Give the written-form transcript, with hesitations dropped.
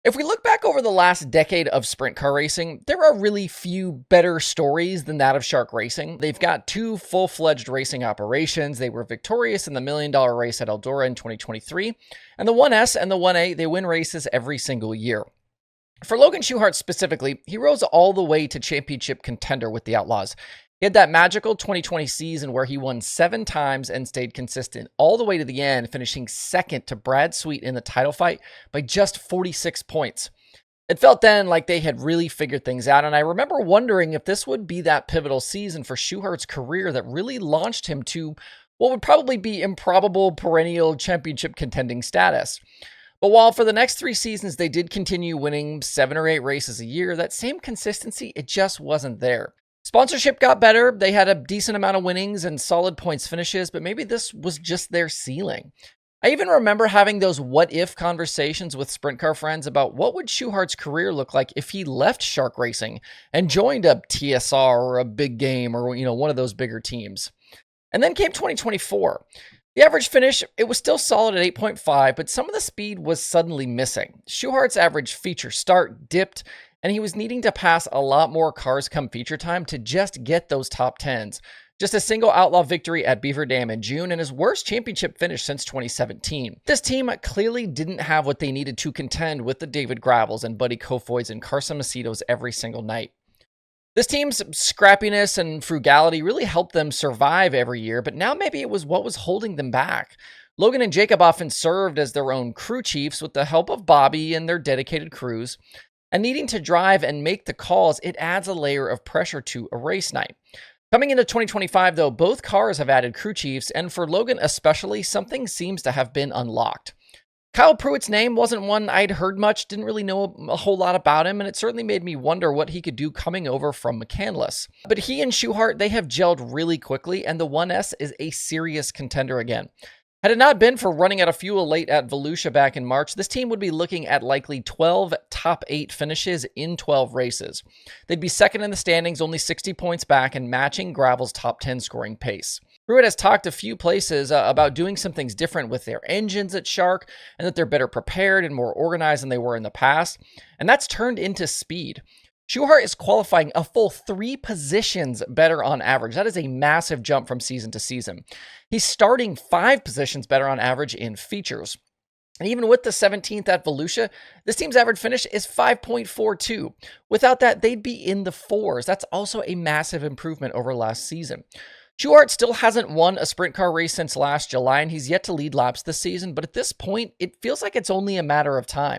If we look back over the last decade of sprint car racing, there are really few better stories than that of Shark Racing. They've got two full-fledged racing operations. They were victorious in the $1 Million race at Eldora in 2023, and the 1S and the 1A, they win races every single year. For Logan Schuchart specifically, he rose all the way to championship contender with the Outlaws. He had that magical 2020 season where he won 7 times and stayed consistent all the way to the end, finishing second to Brad Sweet in the title fight by just 46 points. It felt then like they had really figured things out, and I remember wondering if this would be that pivotal season for Schuchart's career that really launched him to what would probably be improbable perennial championship contending status. But while for the next 3 seasons they did continue winning 7 or 8 races a year, that same consistency, it just wasn't there. Sponsorship got better, they had a decent amount of winnings and solid points finishes, but maybe this was just their ceiling. I even remember having those what-if conversations with sprint car friends about what would Schuchart's career look like if he left Shark Racing and joined a TSR or a Big Game or one of those bigger teams. And then came 2024. The average finish, it was still solid at 8.5, but some of the speed was suddenly missing. Schuchart's average feature start dipped, and he was needing to pass a lot more cars come feature time to just get those top 10s. Just a single outlaw victory at Beaver Dam in June and his worst championship finish since 2017. This team clearly didn't have what they needed to contend with the David Gravels and Buddy Kofoids and Carson Macedos every single night. This team's scrappiness and frugality really helped them survive every year, but now maybe it was what was holding them back. Logan and Jacob often served as their own crew chiefs with the help of Bobby and their dedicated crews. And needing to drive and make the calls, it adds a layer of pressure to a race night. Coming into 2025, though, both cars have added crew chiefs, and for Logan especially, something seems to have been unlocked. Kyle Pruitt's name wasn't one I'd heard much, didn't really know a whole lot about him, and it certainly made me wonder what he could do coming over from McCandless. But he and Schuchart, they have gelled really quickly, and the 1S is a serious contender again. Had it not been for running out of fuel late at Volusia back in March, this team would be looking at likely 12 top 8 finishes in 12 races. They'd be second in the standings, only 60 points back, and matching Gravel's top 10 scoring pace. Pruitt has talked a few places about doing some things different with their engines at Shark, and that they're better prepared and more organized than they were in the past, and that's turned into speed. Schuchart is qualifying a full 3 positions better on average. That is a massive jump from season to season. He's starting 5 positions better on average in features. And even with the 17th at Volusia, this team's average finish is 5.42. Without that, they'd be in the 4s. That's also a massive improvement over last season. Schuchart still hasn't won a sprint car race since last July, and he's yet to lead laps this season, but at this point, it feels like it's only a matter of time.